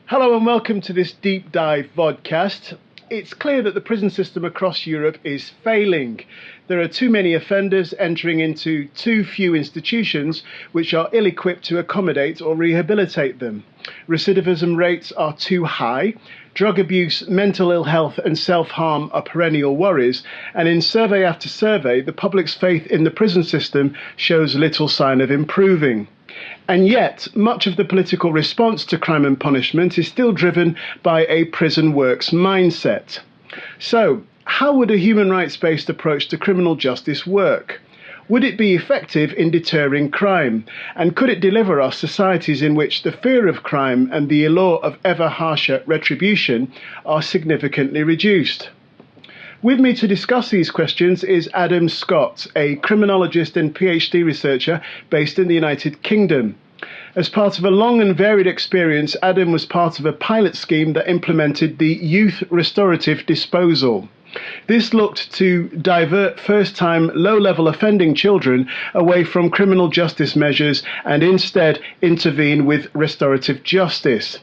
Hello and welcome to this deep dive vodcast. It's clear that the prison system across Europe is failing. There are too many offenders entering into too few institutions which are ill-equipped to accommodate or rehabilitate them. Recidivism rates are too high. Drug abuse, mental ill health and self-harm are perennial worries, and in survey after survey, the public's faith in the prison system shows little sign of improving. And yet, much of the political response to crime and punishment is still driven by a prison works mindset. So, how would a human rights-based approach to criminal justice work? Would it be effective in deterring crime? And could it deliver us societies in which the fear of crime and the allure of ever harsher retribution are significantly reduced? With me to discuss these questions is Adam Scott, a criminologist and PhD researcher based in the United Kingdom. As part of a long and varied experience, Adam was part of a pilot scheme that implemented the youth restorative disposal. This looked to divert first-time low-level offending children away from criminal justice measures and instead intervene with restorative justice.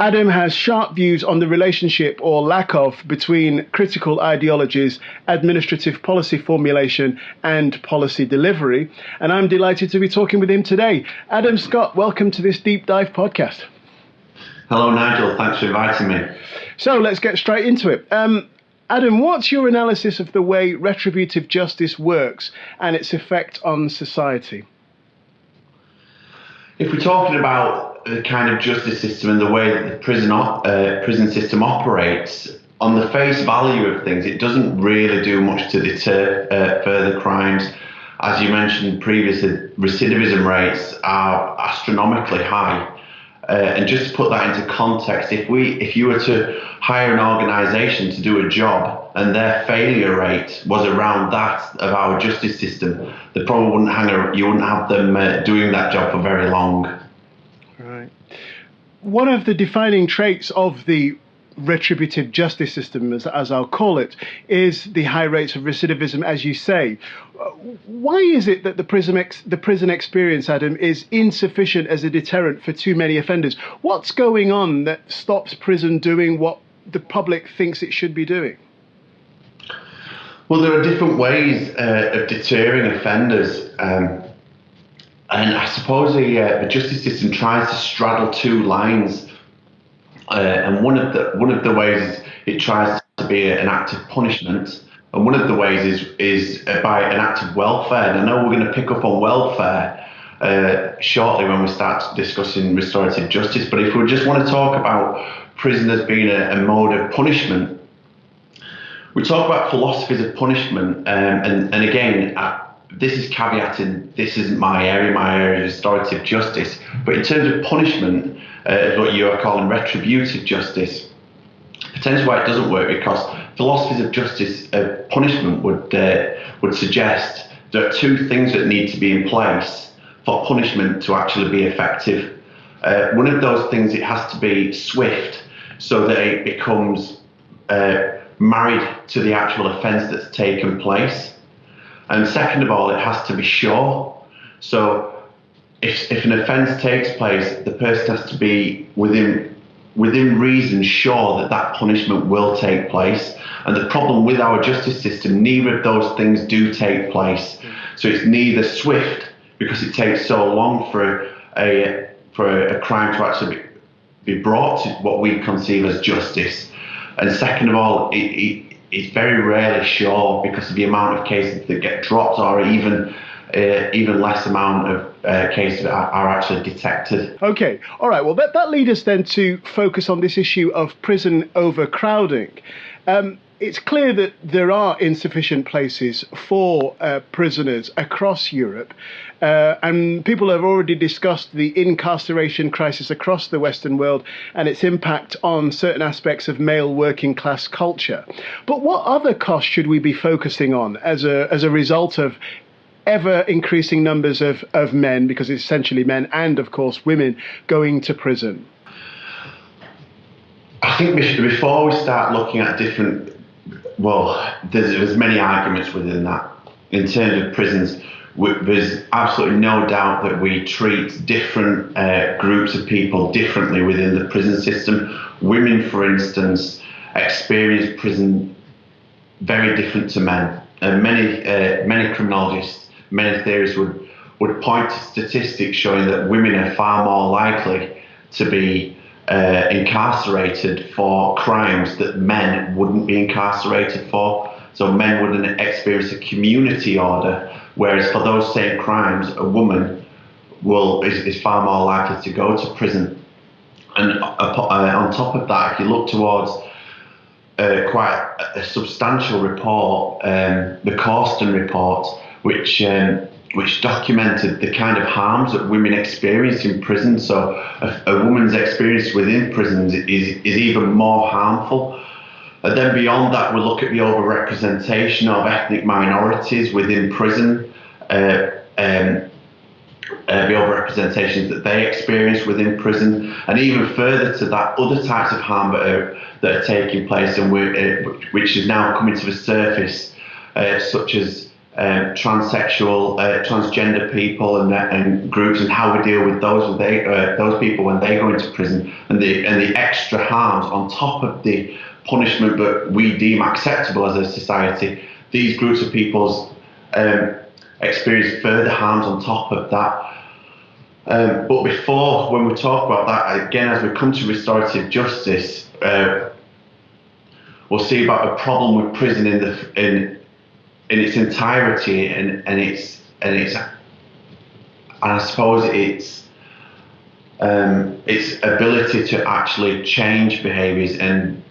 Adam has sharp views on the relationship or lack of between critical ideologies, administrative policy formulation and policy delivery, and I'm delighted to be talking with him today. Adam Scott, welcome to this Deep Dive podcast. Hello Nigel, thanks for inviting me. So let's get straight into it. Adam, what's your analysis of the way retributive justice works and its effect on society? If we're talking about the kind of justice system and the way that the prison system operates, on the face value of things, it doesn't really do much to deter further crimes. As you mentioned previously, recidivism rates are astronomically high. And just to put that into context, if you were to hire an organisation to do a job and their failure rate was around that of our justice system, they probably you wouldn't have them doing that job for very long. Right. One of the defining traits of the retributive justice system, as I'll call it, is the high rates of recidivism, as you say. Why is it that the prison experience, Adam, is insufficient as a deterrent for too many offenders? What's going on that stops prison doing what the public thinks it should be doing? Well, there are different ways of deterring offenders. And I suppose the justice system tries to straddle two lines. And one of the ways is it tries to be an act of punishment, and one of the ways is by an act of welfare. And I know we're going to pick up on welfare shortly when we start discussing restorative justice. But if we just want to talk about prison as being a mode of punishment, we talk about philosophies of punishment, and again, this is caveating, this isn't my area is restorative justice, but in terms of punishment, what you are calling retributive justice, potentially why it doesn't work, because philosophies of justice, punishment would suggest there are two things that need to be in place for punishment to actually be effective. One of those things, it has to be swift, so that it becomes married to the actual offence that's taken place. And second of all, it has to be sure. So if an offence takes place, the person has to be within reason sure that that punishment will take place. And the problem with our justice system, neither of those things do take place. So it's neither swift, because it takes so long for a crime to actually be brought to what we conceive as justice. And second of all, it's very rarely sure, because of the amount of cases that get dropped, or even less amount of cases that are actually detected. Okay, all right. Well, that leads us then to focus on this issue of prison overcrowding. It's clear that there are insufficient places for prisoners across Europe, and people have already discussed the incarceration crisis across the Western world and its impact on certain aspects of male working class culture. But what other costs should we be focusing on as a result of ever increasing numbers of men, because it's essentially men and of course women, going to prison? I think before we start looking at there's many arguments within that. In terms of prisons, there's absolutely no doubt that we treat different groups of people differently within the prison system. Women, for instance, experience prison very different to men. And many criminologists, many theorists would point to statistics showing that women are far more likely to be incarcerated for crimes that men wouldn't be incarcerated for. So men wouldn't experience a community order, whereas for those same crimes, a woman is far more likely to go to prison. And on top of that, if you look towards quite a substantial report, the Corsten report, which documented the kind of harms that women experience in prison. So a woman's experience within prisons is even more harmful. And then beyond that, we look at the overrepresentation of ethnic minorities within prison, the overrepresentations that they experience within prison, and even further to that, other types of harm that are taking place and which is now coming to the surface, such as transsexual, transgender people and groups, and how we deal with those people when they go into prison, and the extra harms on top of the punishment that we deem acceptable as a society. These groups of people's experience further harms on top of that. But before, when we talk about that, again, as we come to restorative justice, we'll see about the problem with prison in its entirety, and I suppose its ability to actually change behaviours and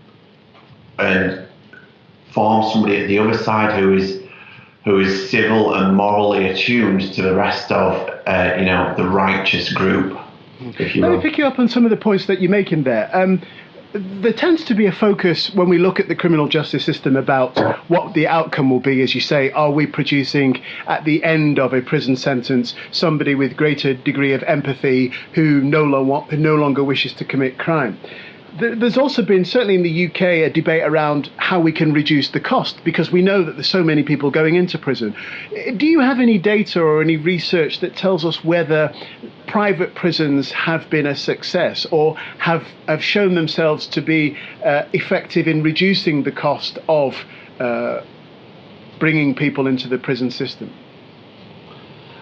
form somebody at the other side who is civil and morally attuned to the rest of the righteous group, if you will. Let me pick you up on some of the points that you make in there. There tends to be a focus when we look at the criminal justice system about what the outcome will be. As you say, are we producing at the end of a prison sentence somebody with greater degree of empathy who no longer wishes to commit crime? There's also been, certainly in the UK, a debate around how we can reduce the cost, because we know that there's so many people going into prison. Do you have any data or any research that tells us whether private prisons have been a success or have shown themselves to be effective in reducing the cost of bringing people into the prison system?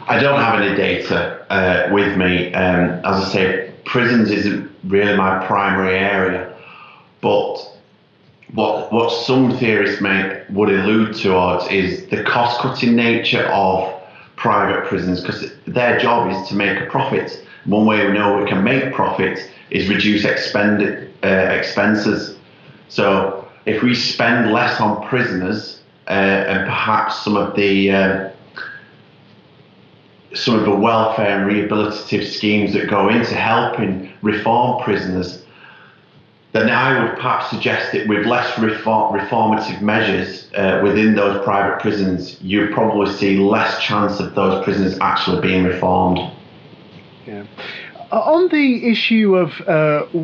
I don't have any data with me. As I say, prisons isn't really my primary area, but what some theorists would allude towards is the cost-cutting nature of private prisons, because their job is to make a profit. One way we know we can make profit is reduce expenses. So if we spend less on prisoners and perhaps some of the welfare and rehabilitative schemes that go into helping reform prisoners, then I would perhaps suggest that with less reformative measures within those private prisons, you'd probably see less chance of those prisoners actually being reformed. Yeah. On the issue of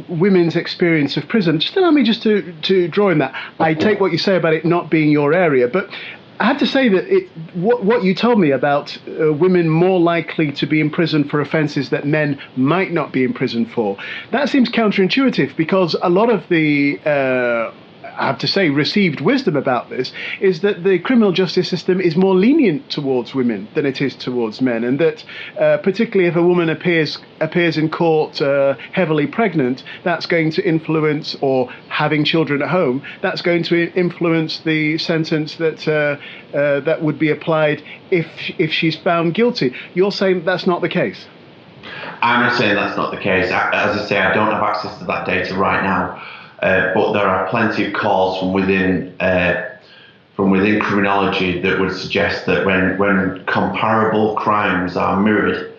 women's experience of prison, just allow me to draw in that. I take what you say about it not being your area, but I have to say that what you told me about women more likely to be in prison for offences that men might not be in prison for, that seems counterintuitive, because a lot of the I have to say, received wisdom about this is that the criminal justice system is more lenient towards women than it is towards men, and that particularly if a woman appears in court heavily pregnant, that's going to influence, or having children at home, that's going to influence the sentence that would be applied if she's found guilty. You're saying that's not the case? I'm not saying that's not the case. As I say, I don't have access to that data right now. But there are plenty of calls from within criminology that would suggest that when comparable crimes are mirrored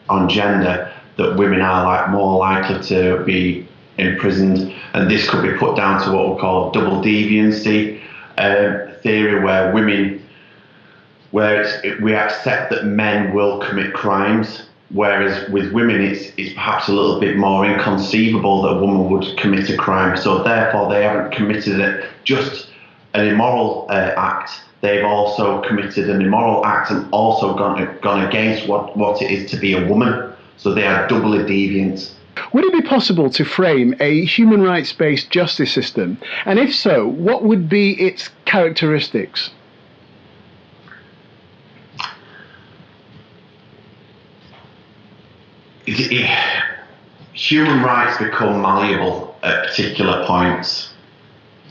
on gender, that women are more likely to be imprisoned, and this could be put down to what we call double deviancy theory, where we accept that men will commit crimes. Whereas with women, it's perhaps a little bit more inconceivable that a woman would commit a crime. So therefore, they haven't committed just an immoral act. they've also committed an immoral act and also gone against what it is to be a woman. So they are doubly deviant. Would it be possible to frame a human rights-based justice system? And if so, what would be its characteristics? Human rights become malleable at particular points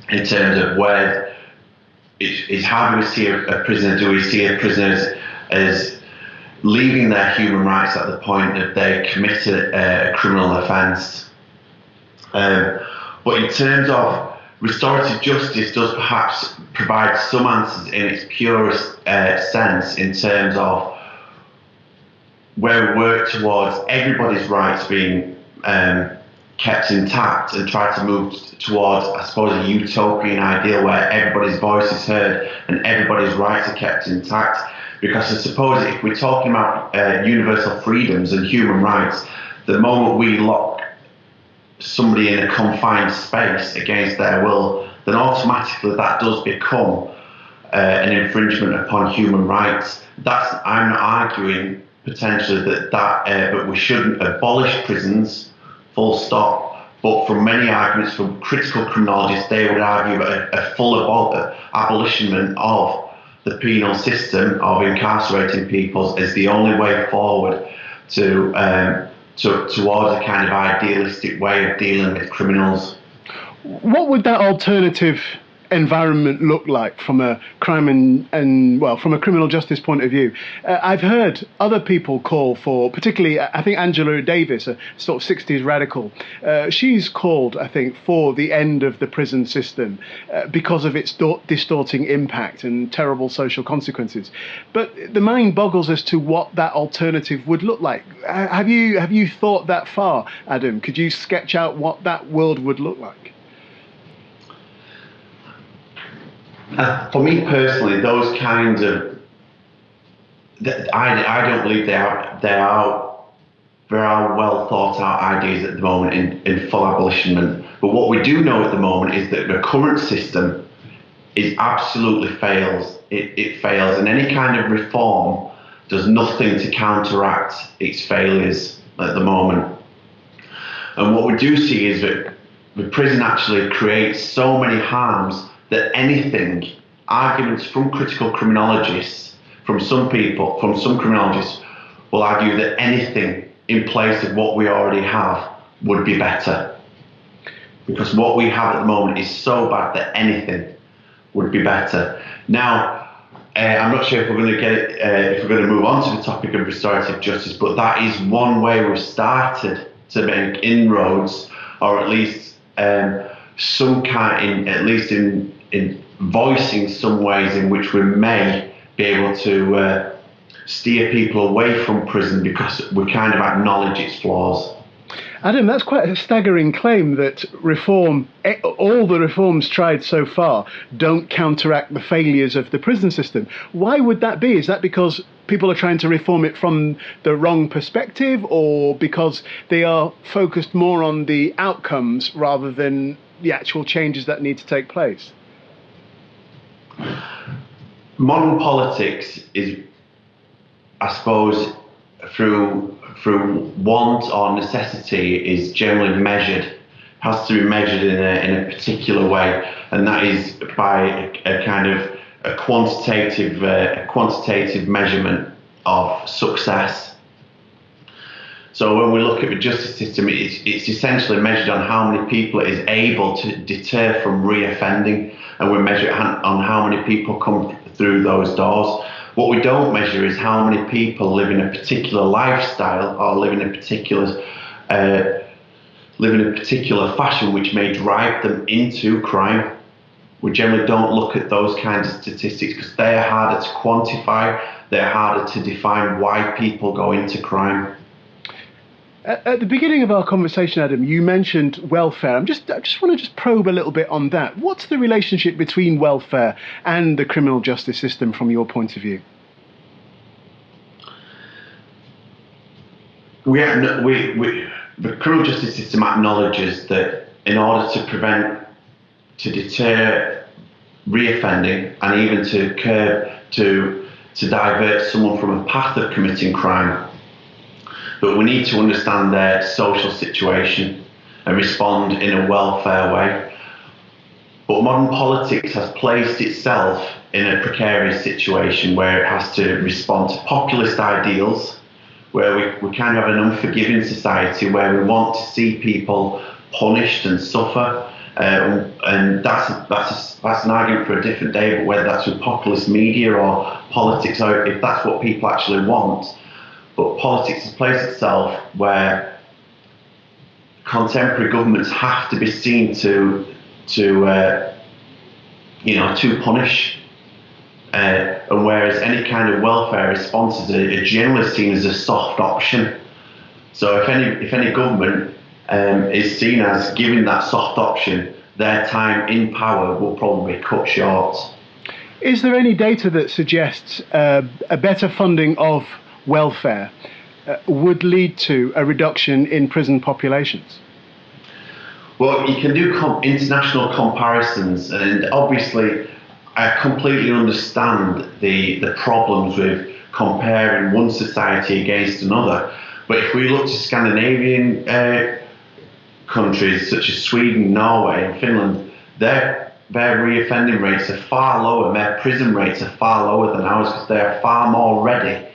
in terms of where it's how do we see a prisoner? Do we see a prisoner as leaving their human rights at the point that they commit a criminal offence? But in terms of restorative justice, does perhaps provide some answers in its purest sense in terms of where we work towards everybody's rights being kept intact and try to move towards, I suppose, a utopian ideal where everybody's voice is heard and everybody's rights are kept intact. Because I suppose if we're talking about universal freedoms and human rights, the moment we lock somebody in a confined space against their will, then automatically that does become an infringement upon human rights. I'm not arguing potentially that we shouldn't abolish prisons, full stop. But from many arguments from critical criminologists, they would argue a full abolition of the penal system of incarcerating people is the only way forward towards a kind of idealistic way of dealing with criminals. What would that alternative environment look like from a crime and from a criminal justice point of view? I've heard other people call for, particularly I think Angela Davis, a sort of 60s radical, she's called, I think, for the end of the prison system because of its distorting impact and terrible social consequences. But the mind boggles as to what that alternative would look like. Have you thought that far, Adam? Could you sketch out what that world would look like? For me personally, those kinds of, I don't believe they are well thought out ideas at the moment in full abolitionment. But what we do know at the moment is that the current system absolutely fails. It fails, and any kind of reform does nothing to counteract its failures at the moment. And what we do see is that the prison actually creates so many harms that arguments from critical criminologists, from some criminologists, will argue that anything in place of what we already have would be better. Because what we have at the moment is so bad that anything would be better. Now, I'm not sure if we're going to if we're going to move on to the topic of restorative justice, but that is one way we've started to make inroads, or at least some kind, in voicing some ways in which we may be able to steer people away from prison because we kind of acknowledge its flaws. Adam, that's quite a staggering claim that all the reforms tried so far don't counteract the failures of the prison system. Why would that be? Is that because people are trying to reform it from the wrong perspective, or because they are focused more on the outcomes rather than the actual changes that need to take place? Modern politics is, I suppose, through want or necessity, is generally has to be measured in a particular way, and that is by a kind of a quantitative measurement of success. So when we look at the justice system, it's essentially measured on how many people it is able to deter from reoffending, and we measure it on how many people come through those doors. What we don't measure is how many people live in a particular lifestyle or live in a particular fashion which may drive them into crime. We generally don't look at those kinds of statistics because they are harder to quantify, they're harder to define why people go into crime. At the beginning of our conversation, Adam, you mentioned welfare. I just want to probe a little bit on that. What's the relationship between welfare and the criminal justice system from your point of view? The criminal justice system acknowledges that in order to deter reoffending and even to curb, to divert someone from a path of committing crime. But we need to understand their social situation and respond in a welfare way. But modern politics has placed itself in a precarious situation where it has to respond to populist ideals, where we kind of have an unforgiving society where we want to see people punished and suffer. And that's an argument for a different day, but whether that's with populist media or politics, or if that's what people actually want. But politics has placed itself where contemporary governments have to be seen to punish, and whereas any kind of welfare responses are generally seen as a soft option. So if any government is seen as giving that soft option, their time in power will probably be cut short. Is there any data that suggests a better funding of welfare would lead to a reduction in prison populations? Well, you can do international comparisons, and obviously I completely understand the problems with comparing one society against another. But if we look to Scandinavian countries such as Sweden, Norway and Finland, their reoffending rates are far lower, and their prison rates are far lower than ours because they are far more ready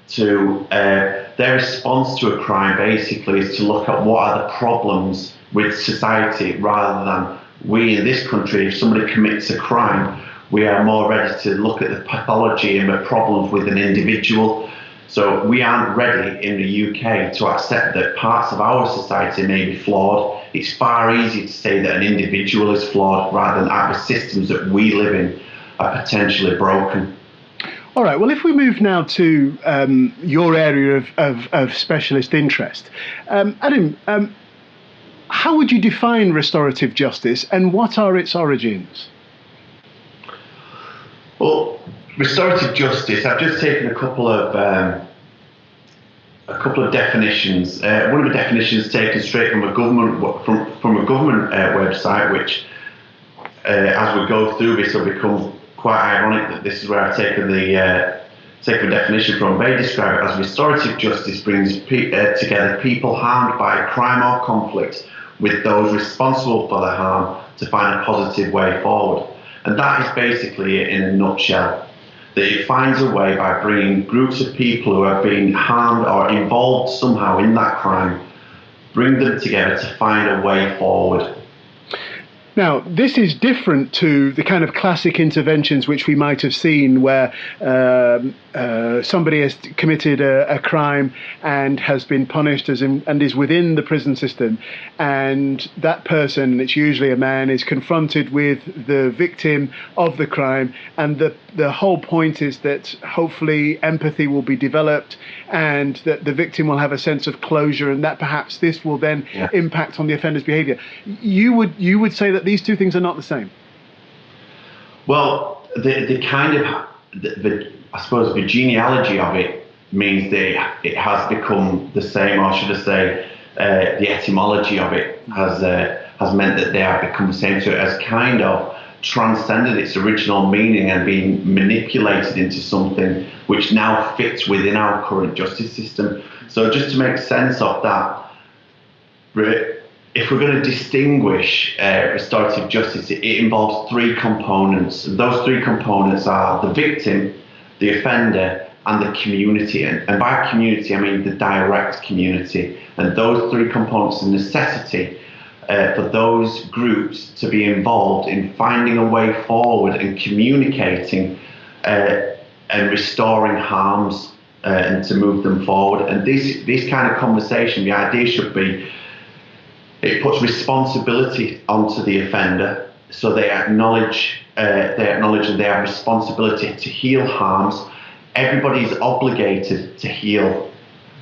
to, their response to a crime basically is to look at what are the problems with society rather than we in this country, if somebody commits a crime, we are more ready to look at the pathology and the problems with an individual. So we aren't ready in the UK to accept that parts of our society may be flawed. It's far easier to say that an individual is flawed rather than that the systems that we live in are potentially broken. All right, well, if we move now to your area of specialist interest, Adam, how would you define restorative justice and what are its origins? Well, restorative justice, I've just taken a couple of definitions. One of the definitions taken straight from a government website, which, as we go through this, will become quite ironic that this is where I've taken the definition from. They describe it as restorative justice brings together people harmed by a crime or conflict with those responsible for the harm to find a positive way forward. And that is basically it in a nutshell. That it finds a way by bringing groups of people who have been harmed or involved somehow in that crime, bring them together to find a way forward. Now, this is different to the kind of classic interventions which we might have seen where somebody has committed a crime and has been punished and is within the prison system, and that person, it's usually a man, is confronted with the victim of the crime, and the whole point is that hopefully empathy will be developed and that the victim will have a sense of closure, and that perhaps this will then impact on the offender's behaviour. You would say that these two things are not the same? Well, the kind of, I suppose the genealogy of it means that it has become the same, or should I say, the etymology of it has meant that they have become the same. So it has kind of transcended its original meaning and been manipulated into something which now fits within our current justice system. So just to make sense of that, if we're going to distinguish restorative justice, it involves three components. Those three components are the victim, the offender, and the community. And by community, I mean the direct community. And those three components are necessity for those groups to be involved in finding a way forward and communicating and restoring harms and to move them forward. And this kind of conversation, the idea should be, it puts responsibility onto the offender, so they acknowledge that they have responsibility to heal harms. Everybody's obligated to heal,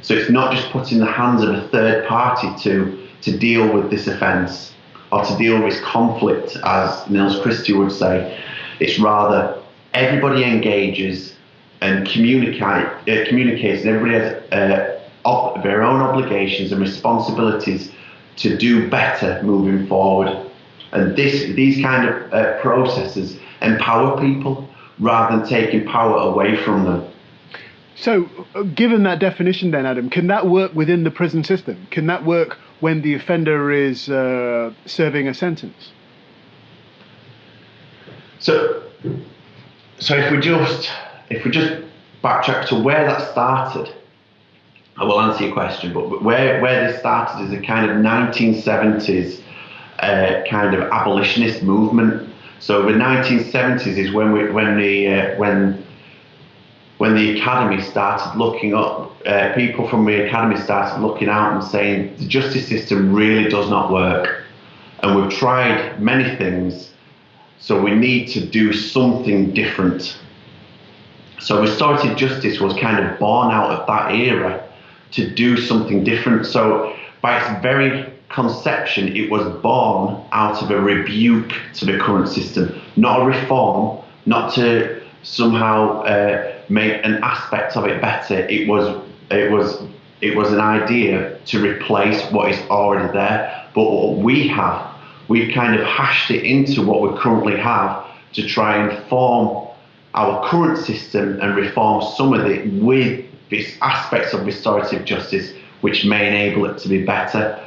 so it's not just put in the hands of a third party to deal with this offence or to deal with this conflict, as Nils Christie would say. It's rather everybody engages and communicates, and everybody has their own obligations and responsibilities to do better moving forward. And these kind of processes empower people rather than taking power away from them. So, given that definition then, Adam, can that work within the prison system? Can that work when the offender is serving a sentence? So if we just backtrack to where that started, I will answer your question, but where this started is a kind of 1970s kind of abolitionist movement. So the 1970s is when the academy started looking up, people from the academy started looking out and saying the justice system really does not work, and we've tried many things, so we need to do something different. So restorative justice was kind of born out of that era to do something different. So by its very conception, it was born out of a rebuke to the current system, not a reform, not to somehow make an aspect of it better. It was an idea to replace what is already there. But what we've kind of hashed it into what we currently have to try and form our current system and reform some of it with these aspects of restorative justice, which may enable it to be better.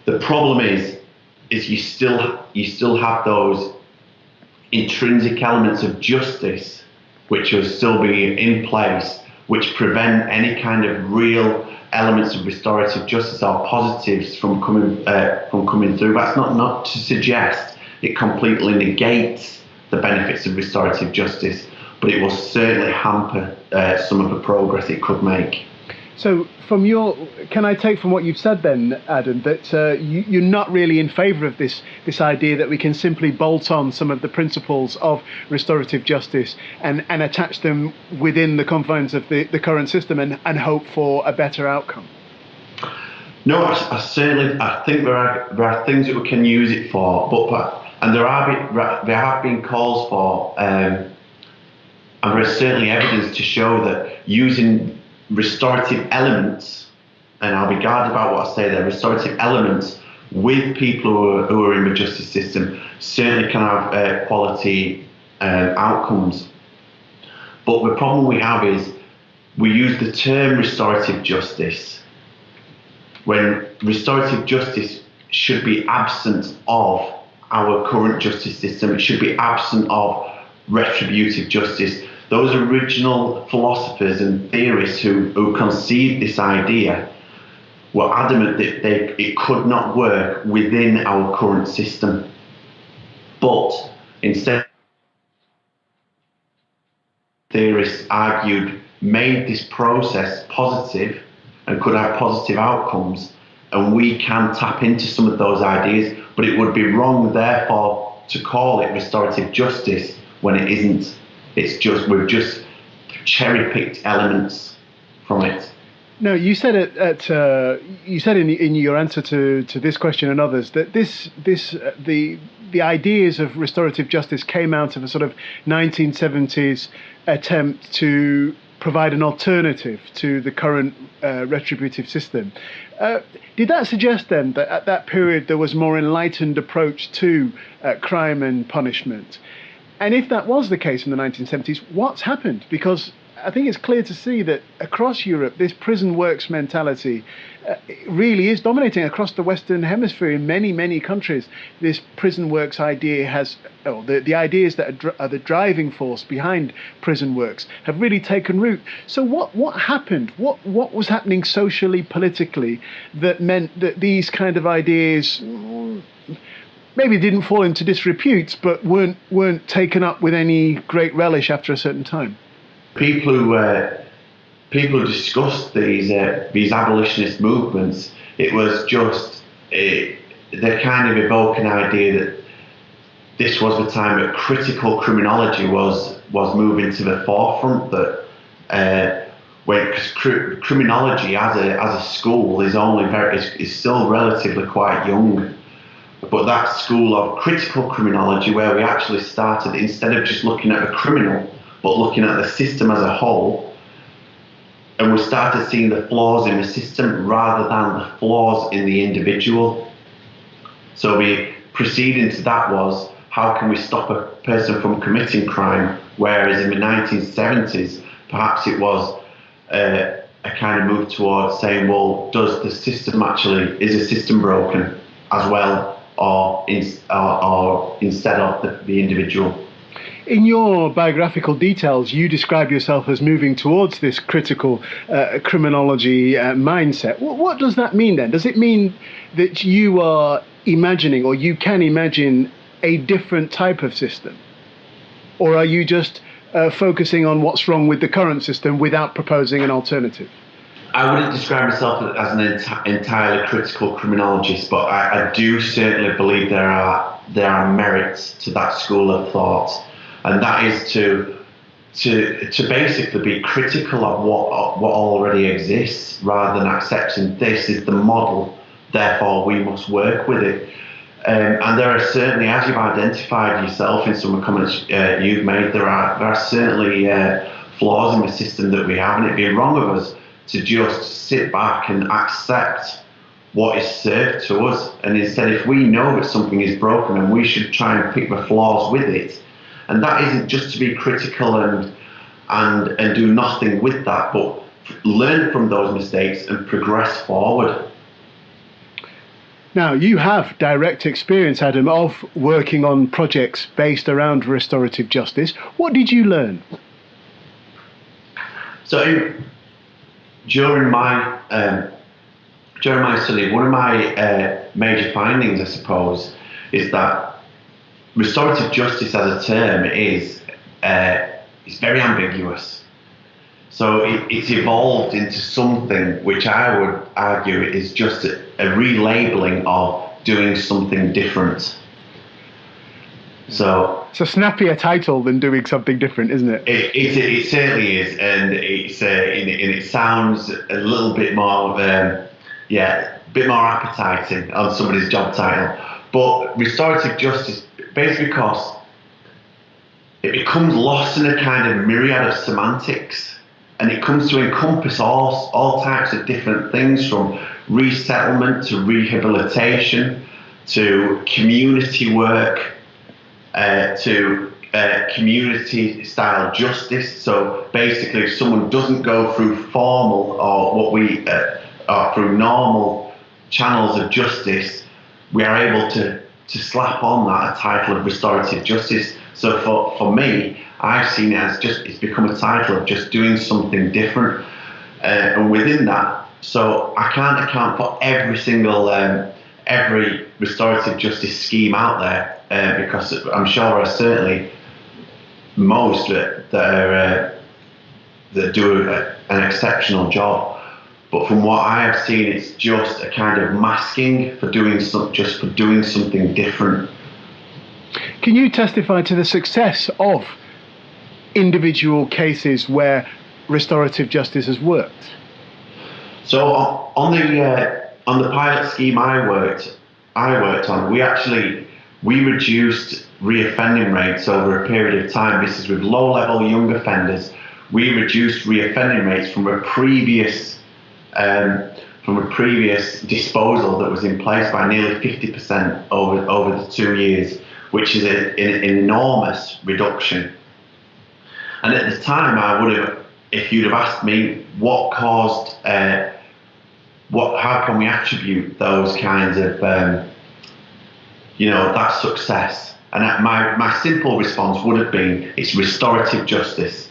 The problem is you still have those intrinsic elements of justice which will still be in place, which prevent any kind of real elements of restorative justice or positives from coming through. That's not to suggest it completely negates the benefits of restorative justice, but it will certainly hamper some of the progress it could make. So can I take from what you've said then, Adam, that you're not really in favour of this idea that we can simply bolt on some of the principles of restorative justice and attach them within the confines of the current system and hope for a better outcome? No, I think there are things that we can use it for, and there have been calls for, and there is certainly evidence to show that using restorative elements, and I'll be guarded about what I say there, restorative elements with people who are in the justice system certainly can have quality outcomes. But the problem we have is we use the term restorative justice when restorative justice should be absent of our current justice system. It should be absent of retributive justice. Those original philosophers and theorists who conceived this idea were adamant that it could not work within our current system. But instead, theorists made this process positive and could have positive outcomes, and we can tap into some of those ideas, but it would be wrong, therefore, to call it restorative justice when it isn't. It's just we've just cherry-picked elements from it. No, you said you said in your answer to this question and others that the ideas of restorative justice came out of a sort of 1970s attempt to provide an alternative to the current retributive system. Did that suggest then that at that period there was a more enlightened approach to crime and punishment? And if that was the case in the 1970s, what's happened? Because I think it's clear to see that across Europe, this prison works mentality really is dominating across the Western Hemisphere in many, many countries. This prison works idea the ideas that are the driving force behind prison works have really taken root. So what happened? What was happening socially, politically, that meant that these kind of ideas maybe didn't fall into disrepute, but weren't taken up with any great relish after a certain time? People who discussed these abolitionist movements, it was just they kind of evoke an idea that this was the time that critical criminology was moving to the forefront. That criminology as a school is still relatively quite young. But that school of critical criminology, where we actually started, instead of just looking at the criminal, but looking at the system as a whole, and we started seeing the flaws in the system rather than the flaws in the individual. So preceding to that was, how can we stop a person from committing crime? Whereas in the 1970s, perhaps it was a kind of move towards saying, well, is the system broken as well, or instead of the individual? In your biographical details, you describe yourself as moving towards this critical criminology mindset. What does that mean then? Does it mean that you are imagining, or you can imagine, a different type of system? Or are you just focusing on what's wrong with the current system without proposing an alternative? I wouldn't describe myself as an entirely critical criminologist, but I do certainly believe there are merits to that school of thought, and that is to basically be critical of what already exists, rather than accepting this is the model, therefore we must work with it. And there are certainly, as you've identified yourself in some of the comments you've made, there are certainly flaws in the system that we have, and it'd be wrong of us to just sit back and accept what is served to us. And instead, if we know that something is broken, and we should try and pick the flaws with it. And that isn't just to be critical and do nothing with that, but learn from those mistakes and progress forward. Now, you have direct experience, Adam, of working on projects based around restorative justice. What did you learn? So, during my study, one of my major findings, I suppose, is that restorative justice as a term is very ambiguous. So it's evolved into something which I would argue is just a relabeling of doing something different. So it's a snappier title than doing something different, isn't it? It certainly is, and it sounds a little bit more, a bit more appetizing on somebody's job title. But restorative justice, basically because it becomes lost in a kind of myriad of semantics, and it comes to encompass all types of different things, from resettlement to rehabilitation to community work, to community style justice. So basically, if someone doesn't go through formal or through normal channels of justice, we are able to slap on that a title of restorative justice. So for me, I've seen it as it's become a title of just doing something different, and within that, so I can't account for every single every restorative justice scheme out there, because I'm sure there are certainly most that do an exceptional job. But from what I have seen, it's just a kind of masking for doing something different. Can you testify to the success of individual cases where restorative justice has worked? So on the pilot scheme I worked on, we reduced reoffending rates over a period of time. This is with low-level young offenders. We reduced reoffending rates from a previous disposal that was in place by nearly 50% over the 2 years, which is an enormous reduction. And at the time, I would have, if you'd have asked me what caused, how can we attribute those kinds of, that success? And my simple response would have been, it's restorative justice.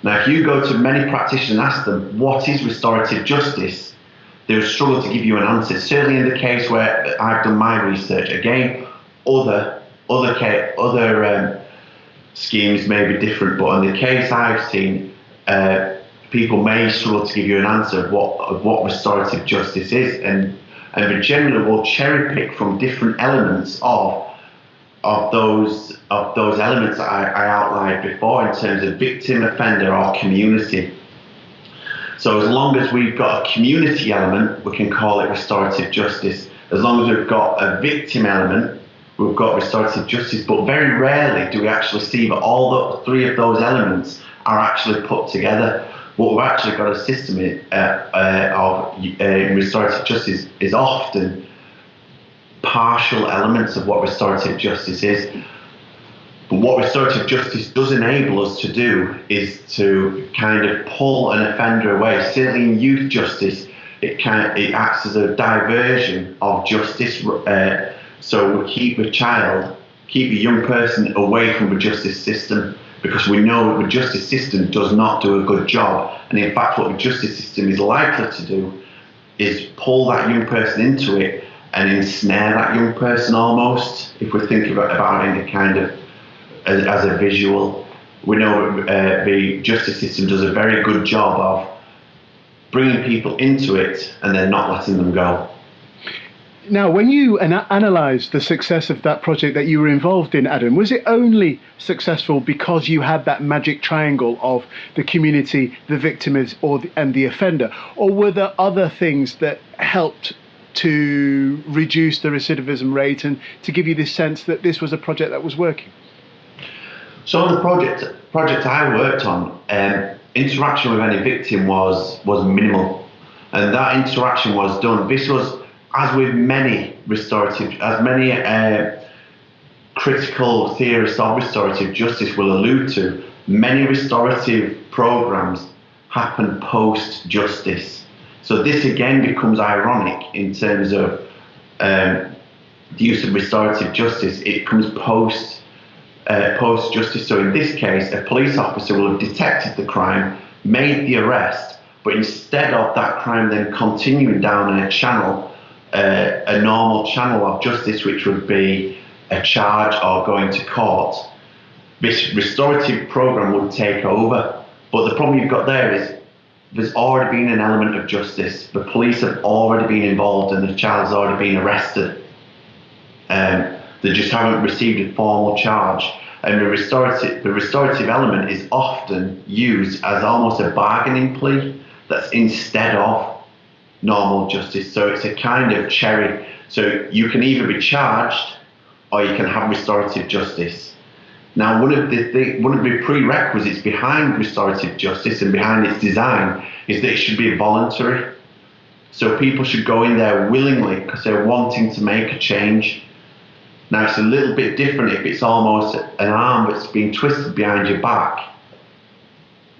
Now, if you go to many practitioners and ask them, what is restorative justice? They would struggle to give you an answer. Certainly in the case where I've done my research, again, other schemes may be different, but in the case I've seen, people may struggle to give you an answer of what restorative justice is, and we generally will cherry pick from different elements of those elements that I outlined before in terms of victim, offender, or community. So as long as we've got a community element, we can call it restorative justice. As long as we've got a victim element, we've got restorative justice. But very rarely do we actually see that all three of those elements are actually put together. What we've actually got a system of restorative justice is often partial elements of what restorative justice is. But what restorative justice does enable us to do is to kind of pull an offender away. Certainly in youth justice, it acts as a diversion of justice. So we keep a young person away from the justice system, because we know the justice system does not do a good job. And in fact, what the justice system is likely to do is pull that young person into it and ensnare that young person almost, if we think about it in a kind of as a visual. We know the justice system does a very good job of bringing people into it and then not letting them go. Now, when you analysed the success of that project that you were involved in, Adam, was it only successful because you had that magic triangle of the community, the victim and the offender? Or were there other things that helped to reduce the recidivism rate and to give you this sense that this was a project that was working? So on the project I worked on, interaction with any victim was minimal, and that interaction was done. This was, as with many critical theorists of restorative justice will allude to, many restorative programs happen post-justice. So this again becomes ironic in terms of the use of restorative justice. It comes post-justice. So in this case, a police officer will have detected the crime, made the arrest, but instead of that crime then continuing down a channel, a normal channel of justice, which would be a charge or going to court, this restorative program would take over. But the problem you've got there is there's already been an element of justice. The police have already been involved and the child's already been arrested. They just haven't received a formal charge. And the restorative element is often used as almost a bargaining plea that's instead of normal justice. So it's a kind of cherry. So you can either be charged or you can have restorative justice. Now, one of the prerequisites behind restorative justice and behind its design is that it should be voluntary. So people should go in there willingly because they're wanting to make a change. Now, it's a little bit different if it's almost an arm that's been twisted behind your back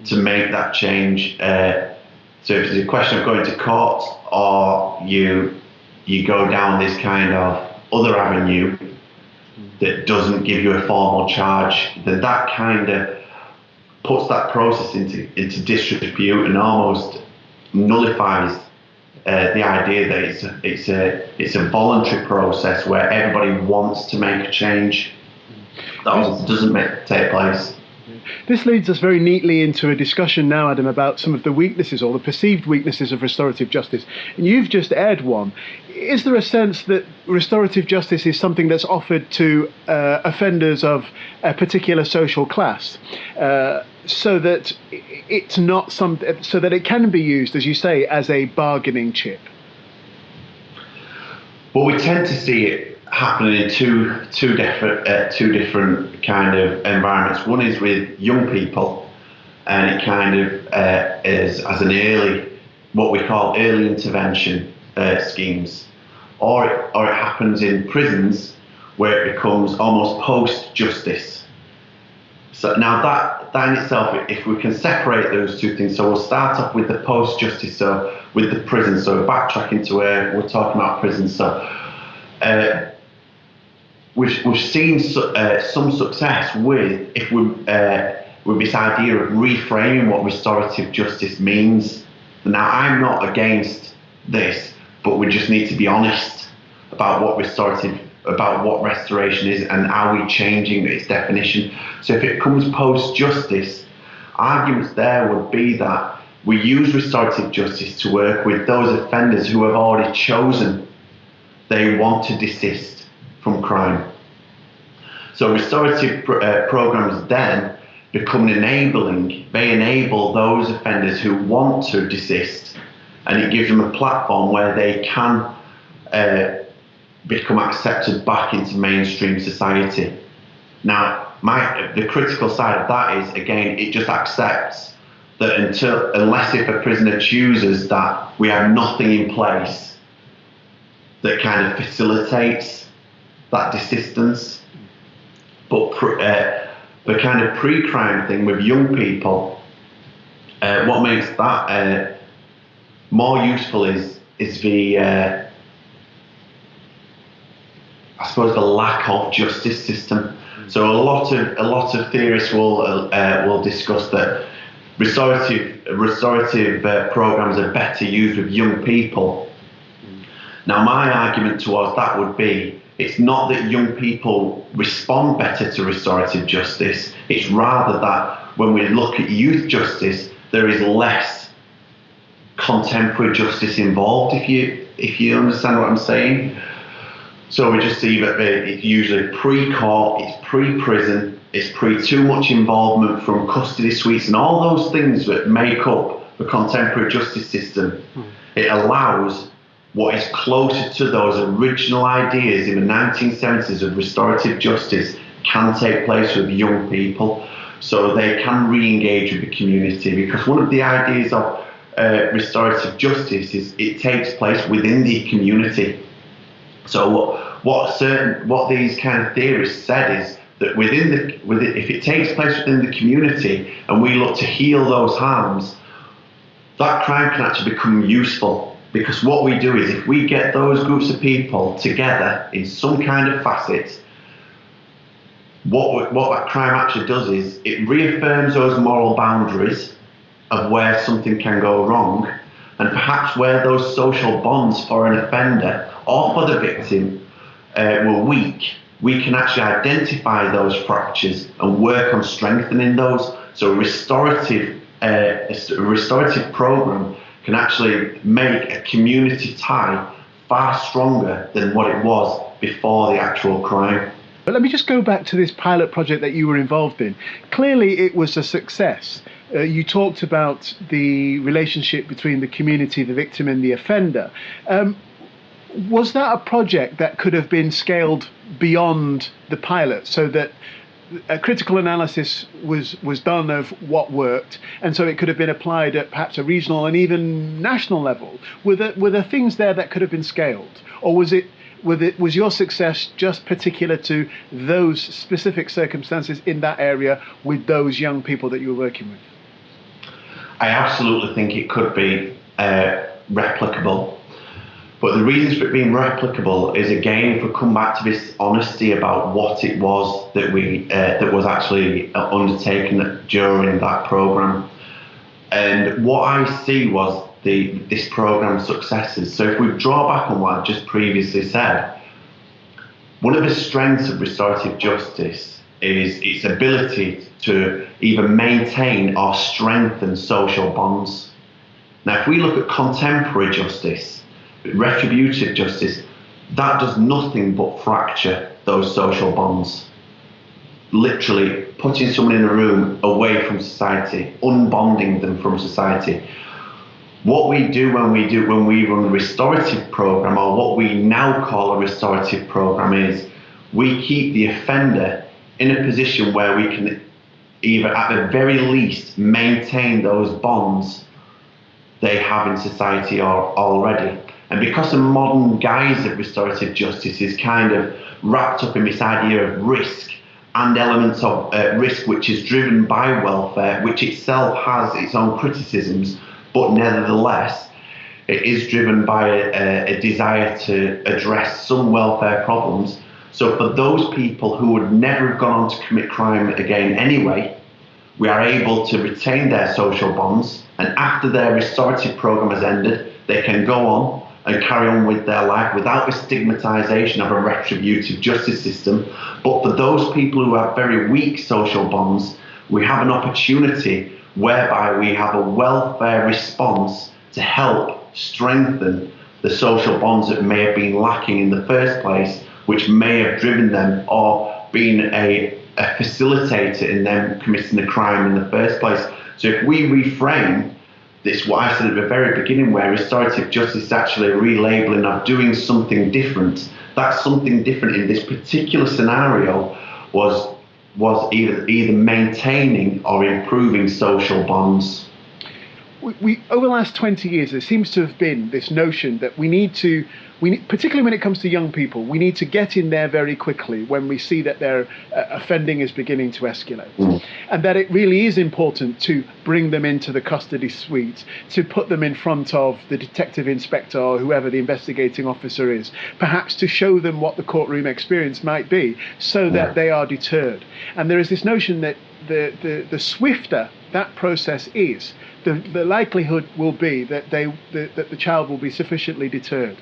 to make that change. So if it's a question of going to court or you go down this kind of other avenue that doesn't give you a formal charge, then that kind of puts that process into disrepute and almost nullifies the idea that it's a voluntary process where everybody wants to make a change. That doesn't take place. This leads us very neatly into a discussion now, Adam, about some of the weaknesses or the perceived weaknesses of restorative justice. And you've just aired one. Is there a sense that restorative justice is something that's offered to offenders of a particular social class, so that it's not so that it can be used, as you say, as a bargaining chip? Well, we tend to see it happening in two different kind of environments. One is with young people, and it kind of is as an what we call early intervention schemes, or it happens in prisons where it becomes almost post-justice. So now that in itself, if we can separate those two things, so we'll start off with the post-justice, so with the prison, so backtracking to where we're talking about prison. So we've seen some success with this idea of reframing what restorative justice means. Now, I'm not against this, but we just need to be honest about what restoration is and are we changing its definition. So if it comes post-justice, arguments there would be that we use restorative justice to work with those offenders who have already chosen they want to desist from crime. So restorative programs then become enabling. They enable those offenders who want to desist, and it gives them a platform where they can become accepted back into mainstream society. Now, the critical side of that is, again, it just accepts that unless if a prisoner chooses that we have nothing in place that kind of facilitates that desistance. But the kind of pre-crime thing with young people, what makes that more useful is the I suppose the lack of justice system. So a lot of theorists will discuss that restorative programs are better used with young people. Now, my argument towards that would be, it's not that young people respond better to restorative justice, it's rather that when we look at youth justice, there is less contemporary justice involved, if you understand what I'm saying. So we just see that it's usually pre-court, it's pre-prison, it's too much involvement from custody suites and all those things that make up the contemporary justice system. It allows what is closer to those original ideas in the 1970s of restorative justice can take place with young people, so they can re-engage with the community. Because one of the ideas of restorative justice is it takes place within the community. So what these kind of theorists said is that if it takes place within the community and we look to heal those harms, that crime can actually become useful. Because what we do is, if we get those groups of people together in some kind of facet, what that crime actually does is it reaffirms those moral boundaries of where something can go wrong, and perhaps where those social bonds for an offender or for the victim were weak. We can actually identify those fractures and work on strengthening those. So a restorative program can actually make a community tie far stronger than what it was before the actual crime. But let me just go back to this pilot project that you were involved in. Clearly it was a success. You talked about the relationship between the community, the victim and the offender. Was that a project that could have been scaled beyond the pilot, so that a critical analysis was done of what worked, and so it could have been applied at perhaps a regional and even national level? Were there things there that could have been scaled, or was your success just particular to those specific circumstances in that area with those young people that you were working with? I absolutely think it could be replicable. But the reasons for it being replicable is, again, if we come back to this honesty about what it was that was actually undertaken during that program. And what I see was this program's successes. So if we draw back on what I just previously said, one of the strengths of restorative justice is its ability to either maintain or strengthen social bonds. Now, if we look at contemporary justice, retributive justice, that does nothing but fracture those social bonds. Literally putting someone in a room away from society, unbonding them from society. What we do when we run a restorative program, or what we now call a restorative program, is we keep the offender in a position where we can either, at the very least, maintain those bonds they have in society already. And because the modern guise of restorative justice is kind of wrapped up in this idea of risk and elements of risk which is driven by welfare, which itself has its own criticisms, but nevertheless it is driven by a desire to address some welfare problems. So for those people who would never have gone on to commit crime again anyway, we are able to retain their social bonds, and after their restorative program has ended, they can go on and carry on with their life without the stigmatization of a retributive justice system. But for those people who have very weak social bonds, we have an opportunity whereby we have a welfare response to help strengthen the social bonds that may have been lacking in the first place, which may have driven them or been a facilitator in them committing the crime in the first place. So if we reframe this, what I said at the very beginning, where restorative justice is actually a relabeling of doing something different, that something different in this particular scenario was either maintaining or improving social bonds. we over the last 20 years, there seems to have been this notion that particularly when it comes to young people, we need to get in there very quickly when we see that their offending is beginning to escalate. And that it really is important to bring them into the custody suite, to put them in front of the detective inspector or whoever the investigating officer is, perhaps to show them what the courtroom experience might be, so that they are deterred. And there is this notion that the swifter that process is, the likelihood will be that the child will be sufficiently deterred.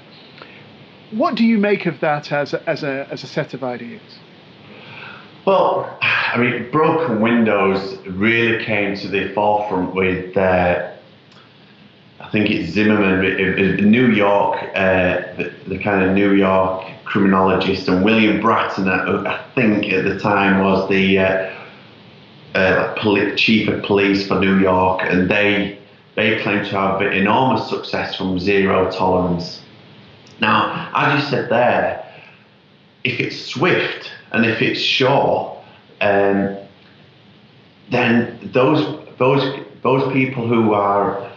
What do you make of that as a set of ideas? Well, I mean, broken windows really came to the forefront with, I think it's Zimmerman in New York, the kind of New York criminologist, and William Bratton, I think at the time was the chief of police for New York, and they claim to have enormous success from zero tolerance. Now, as you said there, if it's swift and if it's sure, then those people who are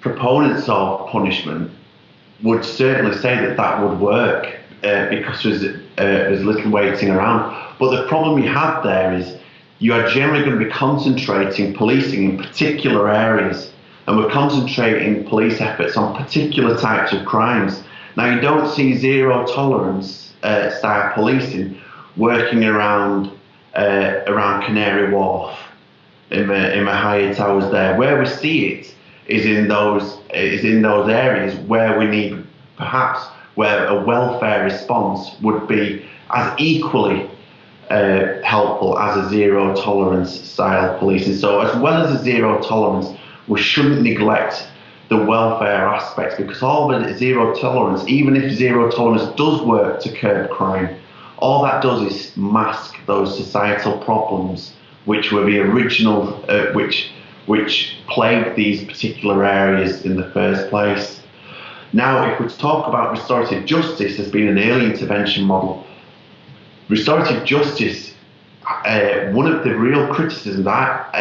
proponents of punishment would certainly say that would work because there's little waiting around. But the problem you have there is you are generally going to be concentrating policing in particular areas, and we're concentrating police efforts on particular types of crimes. Now, you don't see zero tolerance style policing working around Canary Wharf in the higher towers there. Where we see it is in those areas where we need, perhaps where a welfare response would be as equally helpful as a zero tolerance style policing. So as well as a zero tolerance, we shouldn't neglect the welfare aspects, because all the zero tolerance, even if zero tolerance does work to curb crime, all that does is mask those societal problems which were the original, which plagued these particular areas in the first place. Now, if we talk about restorative justice as being an early intervention model, restorative justice, one of the real criticisms that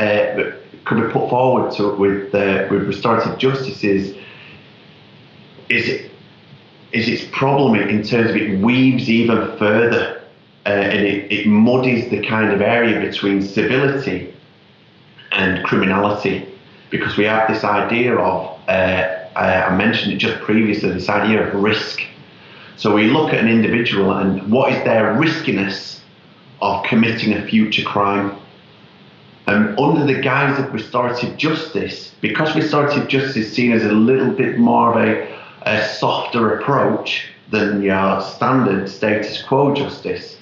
could be put forward with restorative justice is its problem in terms of it weaves even further and it muddies the kind of area between civility and criminality, because we have this idea of, I mentioned it just previously, this idea of risk. So we look at an individual and what is their riskiness of committing a future crime. And under the guise of restorative justice, because restorative justice is seen as a little bit more of a softer approach than your standard status quo justice,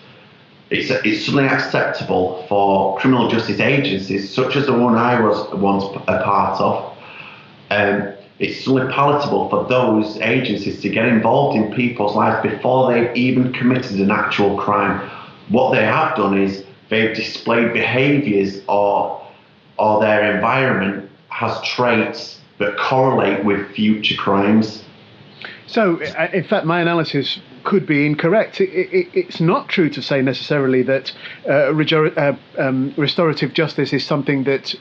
it's suddenly acceptable for criminal justice agencies, such as the one I was once a part of. It's suddenly palatable for those agencies to get involved in people's lives before they've even committed an actual crime. What they have done is they've displayed behaviours or their environment has traits that correlate with future crimes. So, in fact, my analysis could be incorrect. It's not true to say necessarily that restorative justice is something that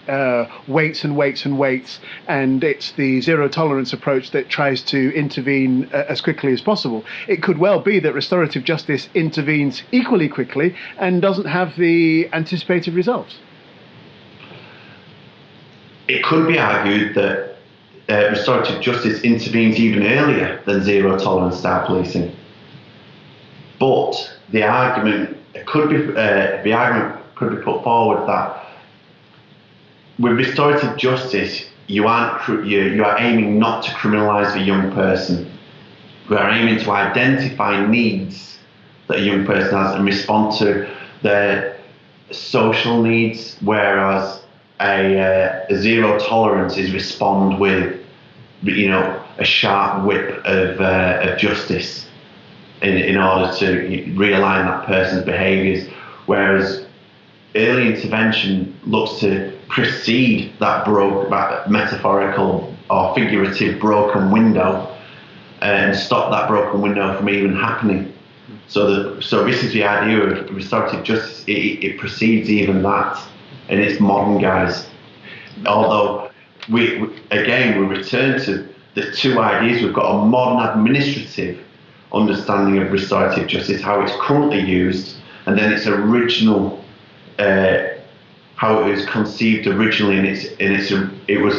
waits and waits and waits, and it's the zero tolerance approach that tries to intervene as quickly as possible. It could well be that restorative justice intervenes equally quickly and doesn't have the anticipated results. It could be argued that restorative justice intervenes even earlier than zero tolerance style policing. But the argument could be put forward that with restorative justice, you are aiming not to criminalise the young person. We are aiming to identify needs that a young person has and respond to their social needs, whereas a zero tolerance is respond with, a sharp whip of justice in order to realign that person's behaviours, whereas early intervention looks to precede that metaphorical or figurative broken window and stop that broken window from even happening. So this is the idea of restorative justice. It precedes even that in its modern guise. Although we return to the two ideas. We've got a modern administrative understanding of restorative justice, how it's currently used, and then its original, how it was conceived originally, and it was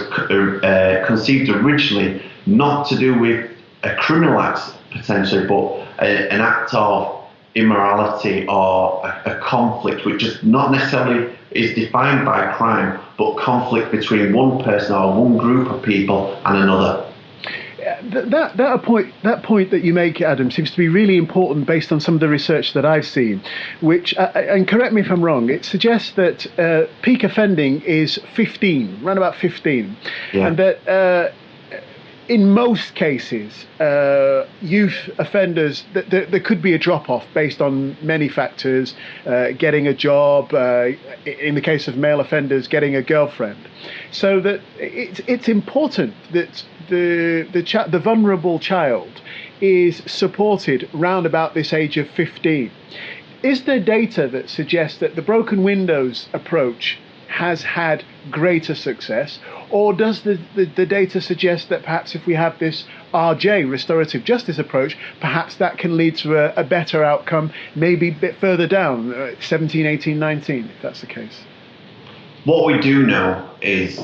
conceived originally not to do with a criminal act potentially, but an act of immorality or a conflict, which is not necessarily is defined by crime, but conflict between one person or one group of people and another. That point that you make, Adam, seems to be really important based on some of the research that I've seen, which, and correct me if I'm wrong, it suggests that peak offending is 15, around about 15, and that in most cases, youth offenders, there could be a drop-off based on many factors, getting a job, in the case of male offenders, getting a girlfriend. So that it's important that the vulnerable child is supported round about this age of 15. Is there data that suggests that the broken windows approach has had greater success, or does the data suggest that perhaps if we have this RJ, restorative justice approach, perhaps that can lead to a better outcome, maybe a bit further down, 17, 18, 19, if that's the case? What we do know is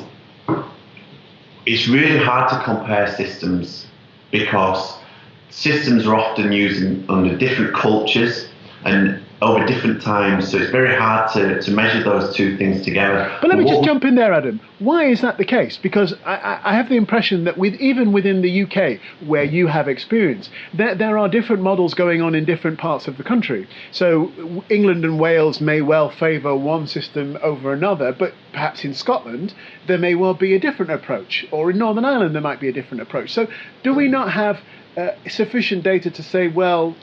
it's really hard to compare systems, because systems are often used under different cultures and over different times, so it's very hard to measure those two things together. But let me just jump in there, Adam. Why is that the case? Because I have the impression that even within the UK, where you have experience, there are different models going on in different parts of the country. So England and Wales may well favour one system over another, but perhaps in Scotland there may well be a different approach, or in Northern Ireland there might be a different approach. So do we not have sufficient data to say, well,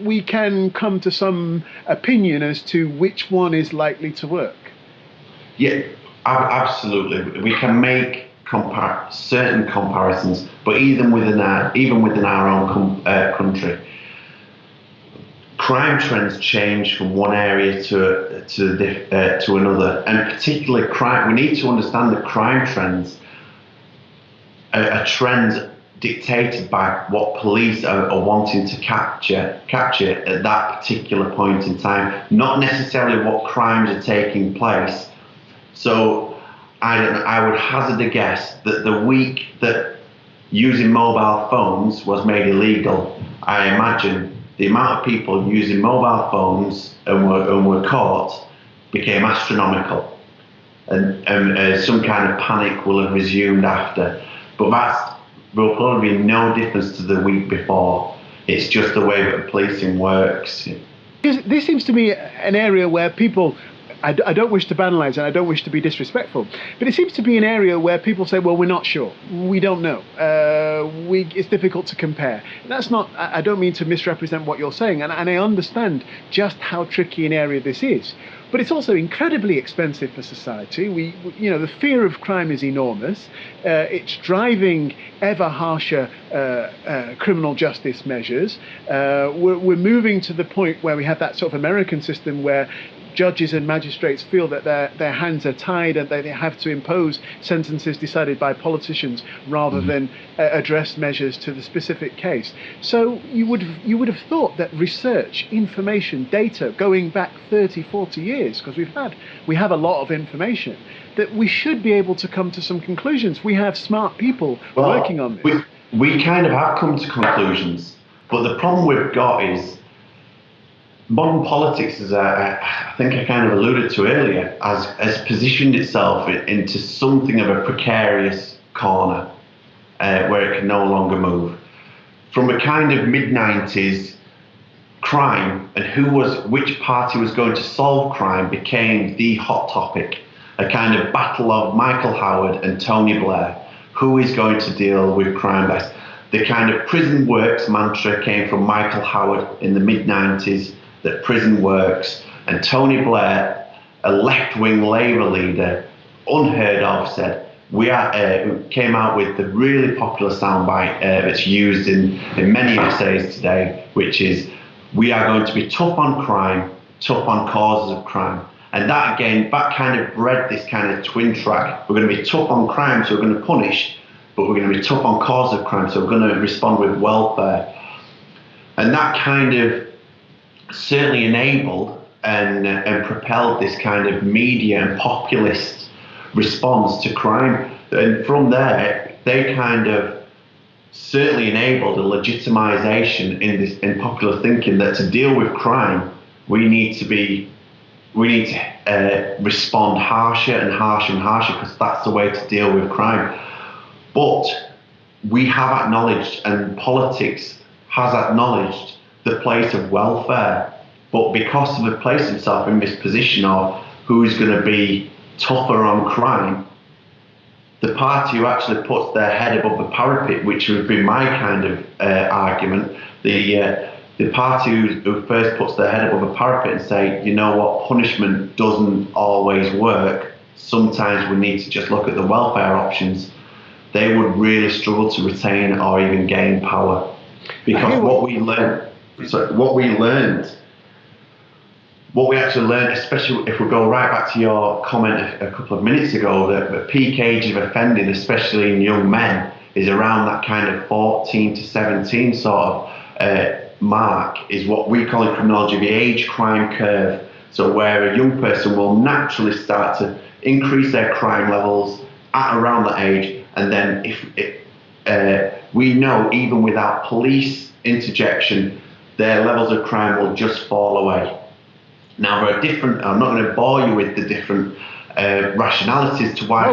we can come to some opinion as to which one is likely to work? Yeah, absolutely. We can make certain comparisons, but even within our own country, crime trends change from one area to another, and particularly crime. We need to understand that crime trends are trends dictated by what police are wanting to capture at that particular point in time, not necessarily what crimes are taking place. So I would hazard a guess that the week that using mobile phones was made illegal, I imagine the amount of people using mobile phones and were caught became astronomical, and some kind of panic will have resumed after. But will probably be no difference to the week before. It's just the way that policing works. This seems to me an area where people, I don't wish to banalise and I don't wish to be disrespectful, but it seems to be an area where people say, well, we're not sure, we don't know, it's difficult to compare. That's not, I don't mean to misrepresent what you're saying, and I understand just how tricky an area this is. But it's also incredibly expensive for society. We the fear of crime is enormous. It's driving ever harsher criminal justice measures. We're moving to the point where we have that sort of American system where judges and magistrates feel that their hands are tied and they have to impose sentences decided by politicians rather than address measures to the specific case. So you would have thought that research, information, data going back 30, 40 years, because we have a lot of information, that we should be able to come to some conclusions. We have smart people working on this. We kind of have come to conclusions, but the problem we've got is modern politics, as I think I kind of alluded to earlier, has positioned itself into something of a precarious corner where it can no longer move. From a kind of mid-90s, crime and which party was going to solve crime became the hot topic, a kind of battle of Michael Howard and Tony Blair. Who is going to deal with crime best? The kind of prison works mantra came from Michael Howard in the mid-90s, that prison works, and Tony Blair, a left-wing Labour leader, unheard of, said, came out with the really popular soundbite that's used in many essays today, which is, we are going to be tough on crime, tough on causes of crime. And that again, that kind of bred this kind of twin track. We're going to be tough on crime, so we're going to punish, but we're going to be tough on cause of crime, so we're going to respond with welfare. And that kind of certainly enabled and propelled this kind of media and populist response to crime. And from there, they kind of certainly enabled a legitimization in popular thinking that to deal with crime, we need to respond harsher and harsher and harsher, because that's the way to deal with crime. But we have acknowledged, and politics has acknowledged, the place of welfare. But because of it placed himself in this position of who's going to be tougher on crime, the party who actually puts their head above the parapet, which would be my kind of argument, the party who first puts their head above the parapet and say, you know what, punishment doesn't always work, sometimes we need to just look at the welfare options, they would really struggle to retain or even gain power. Because what we actually learned, especially if we go right back to your comment a couple of minutes ago, that the peak age of offending, especially in young men, is around that kind of 14 to 17 sort of mark, is what we call in criminology the age crime curve. So where a young person will naturally start to increase their crime levels at around that age, and then we know even without police interjection, their levels of crime will just fall away. Now there are different, I'm not going to bore you with the different rationalities to why to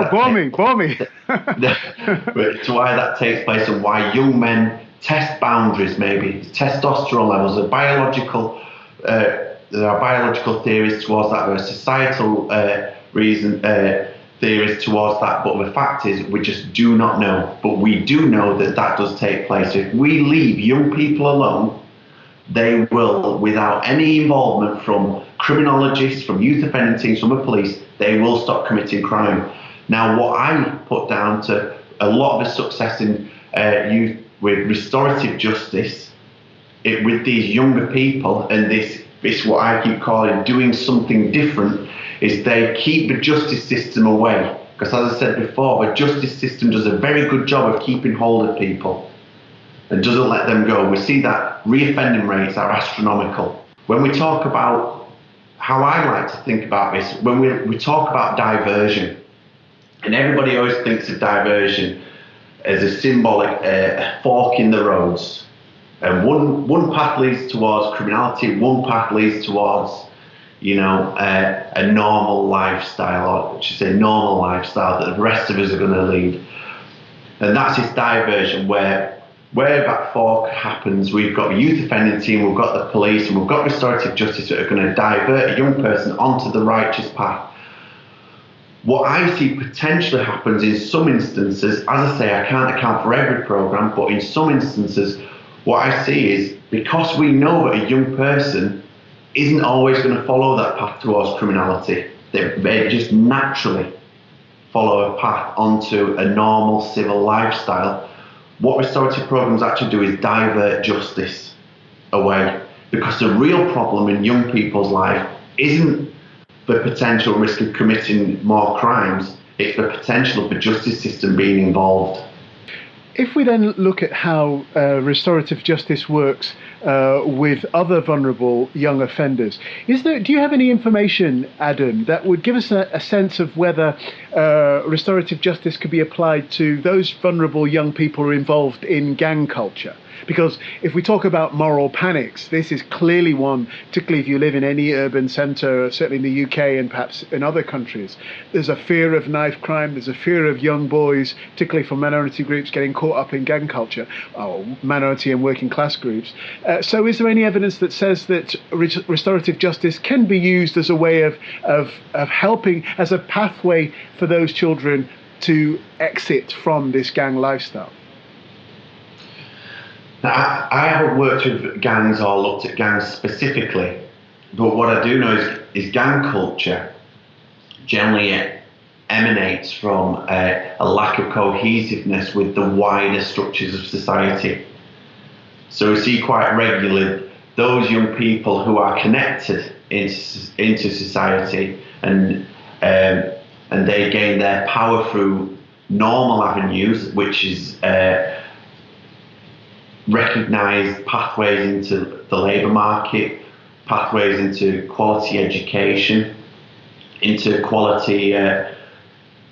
why that takes place, and why young men test boundaries, maybe testosterone levels, are biological. There are biological theories towards that. There are societal theories towards that. But the fact is, we just do not know. But we do know that that does take place. If we leave young people alone, they will, without any involvement from criminologists, from youth offending teams, from the police, they will stop committing crime. Now, what I put down to a lot of the success in youth with restorative justice, with these younger people, and this what I keep calling doing something different, is they keep the justice system away. Because as I said before, the justice system does a very good job of keeping hold of people and doesn't let them go. We see that reoffending rates are astronomical. When we talk about how I like to think about this, when we talk about diversion, and everybody always thinks of diversion as a symbolic fork in the roads. And one path leads towards criminality, one path leads towards, a normal lifestyle, or I should say normal lifestyle that the rest of us are going to lead. And that's this diversion where that fork happens. We've got the youth offending team, we've got the police, and we've got restorative justice that are going to divert a young person onto the righteous path. What I see potentially happens in some instances, as I say, I can't account for every program, but in some instances, what I see is, because we know that a young person isn't always going to follow that path towards criminality, they just naturally follow a path onto a normal civil lifestyle. What restorative programs actually do is divert justice away, because the real problem in young people's life isn't the potential risk of committing more crimes, it's the potential of the justice system being involved. If we then look at how restorative justice works with other vulnerable young offenders, do you have any information, Adam, that would give us a sense of whether restorative justice could be applied to those vulnerable young people who are involved in gang culture? Because if we talk about moral panics, this is clearly one, particularly if you live in any urban centre, certainly in the UK and perhaps in other countries. There's a fear of knife crime, there's a fear of young boys, particularly from minority groups, getting caught up in gang culture, or minority and working class groups. So is there any evidence that says that restorative justice can be used as a way of helping, as a pathway for those children to exit from this gang lifestyle? Now, I haven't worked with gangs or looked at gangs specifically, but what I do know is gang culture generally emanates from a lack of cohesiveness with the wider structures of society. So we see quite regularly those young people who are connected into society, and they gain their power through normal avenues, which is recognised pathways into the labour market, pathways into quality education, into quality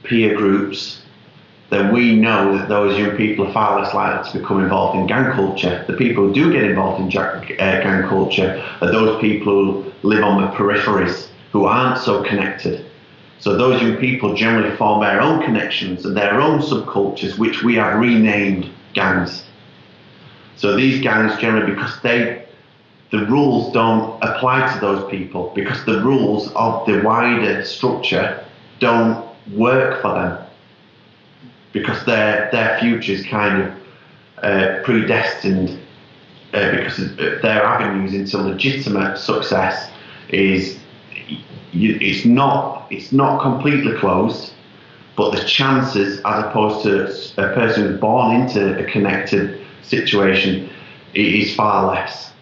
peer groups, then we know that those young people are far less likely to become involved in gang culture. The people who do get involved in gang culture are those people who live on the peripheries, who aren't so connected. So those young people generally form their own connections and their own subcultures, which we have renamed gangs. So these gangs generally, because the rules don't apply to those people, because the rules of the wider structure don't work for them, because their future is kind of predestined, because their avenues into legitimate success it's not completely closed, but the chances, as opposed to a person who's born into a connected situation, is far less.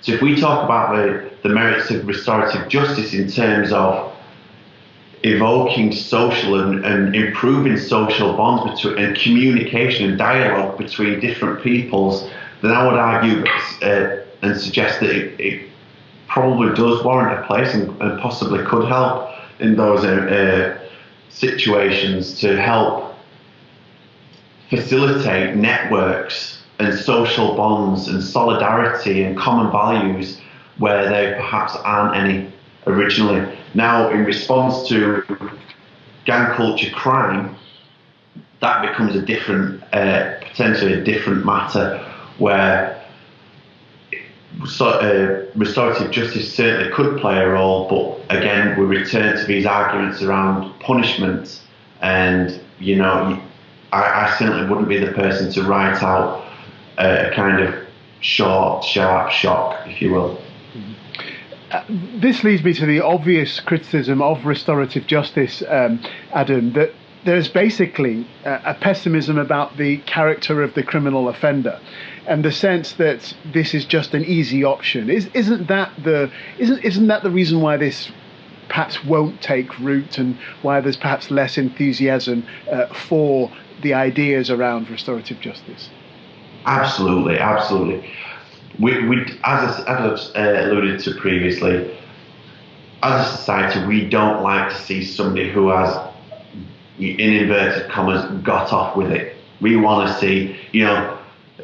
So if we talk about the merits of restorative justice in terms of evoking social and improving social bonds and communication and dialogue between different peoples, then I would argue and suggest that it probably does warrant a place and possibly could help in those situations to help facilitate networks and social bonds and solidarity and common values where there perhaps aren't any originally. Now, in response to gang culture crime, that becomes a different, potentially a different matter, where restorative justice certainly could play a role, but again, we return to these arguments around punishment, and I certainly wouldn't be the person to write out a kind of short, sharp shock, if you will. This leads me to the obvious criticism of restorative justice, Adam, that there's basically a pessimism about the character of the criminal offender, and the sense that this is just an easy option. Isn't that the reason why this perhaps won't take root, and why there's perhaps less enthusiasm for the ideas around restorative justice? Absolutely. We as I've alluded to previously, as a society, we don't like to see somebody who has, in inverted commas, got off with it. We want to see,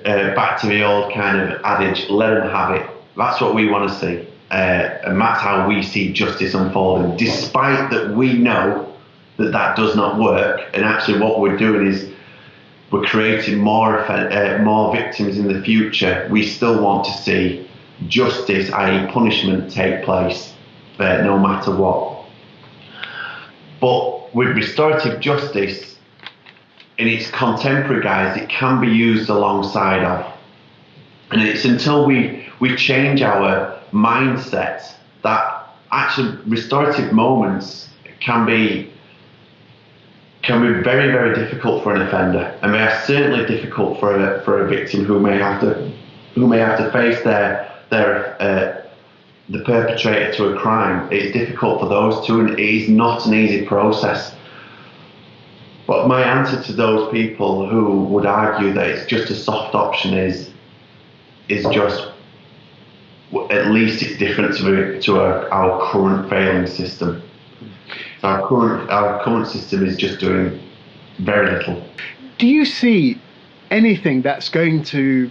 back to the old kind of adage, let them have it. That's what we want to see. And that's how we see justice unfolding, despite that we know that does not work. And actually what we're doing is we're creating more victims in the future. We still want to see justice, i.e. punishment, take place, no matter what. But with restorative justice, in its contemporary guise, it can be used alongside of. And it's until we change our mindset that actually restorative moments can be very, very difficult for an offender, and they are certainly difficult for a victim who may have to face the perpetrator to a crime. It's difficult for those two, and it is not an easy process. But my answer to those people who would argue that it's just a soft option is just, at least it's different to our current failing system. Our current system is just doing very little. Do you see anything that's going to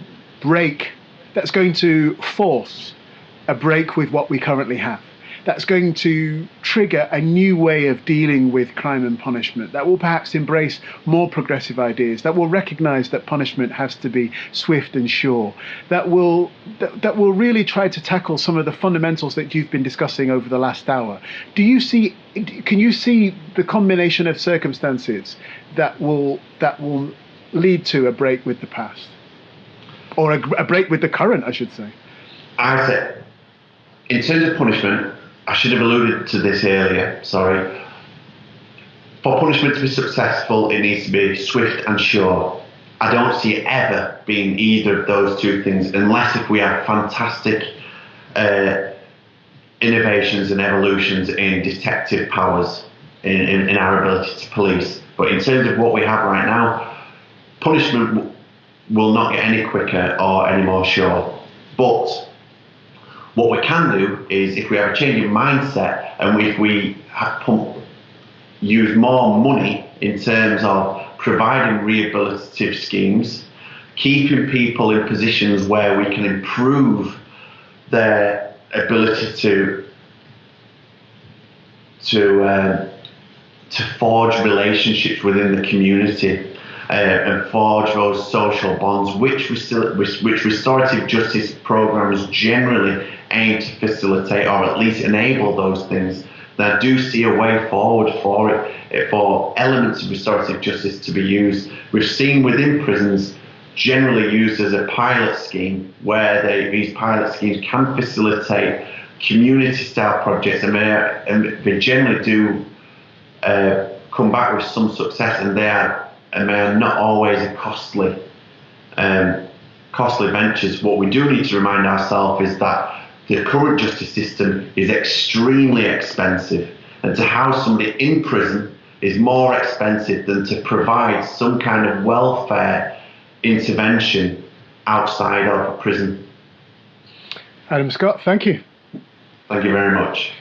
force a break with what we currently have? That's going to trigger a new way of dealing with crime and punishment, that will perhaps embrace more progressive ideas, that will recognise that punishment has to be swift and sure, that will really try to tackle some of the fundamentals that you've been discussing over the last hour. Can you see the combination of circumstances that will lead to a break with the past, or a break with the current, I should say? I said, in terms of punishment, I should have alluded to this earlier, sorry. For punishment to be successful, it needs to be swift and sure. I don't see it ever being either of those two things, unless if we have fantastic innovations and evolutions in detective powers, in our ability to police. But in terms of what we have right now, punishment will not get any quicker or any more sure. But what we can do is, if we have a change in mindset, and if we use more money in terms of providing rehabilitative schemes, keeping people in positions where we can improve their ability to forge relationships within the community, and forge those social bonds, which restorative justice programs generally aim to facilitate, or at least enable those things. And I do see a way forward for it, for elements of restorative justice to be used. We've seen within prisons, generally used as a pilot scheme, where these pilot schemes can facilitate community-style projects, and they generally do come back with some success, and they are not always a costly ventures. What we do need to remind ourselves is that the current justice system is extremely expensive, and to house somebody in prison is more expensive than to provide some kind of welfare intervention outside of a prison. Adam Scott, thank you. Thank you very much.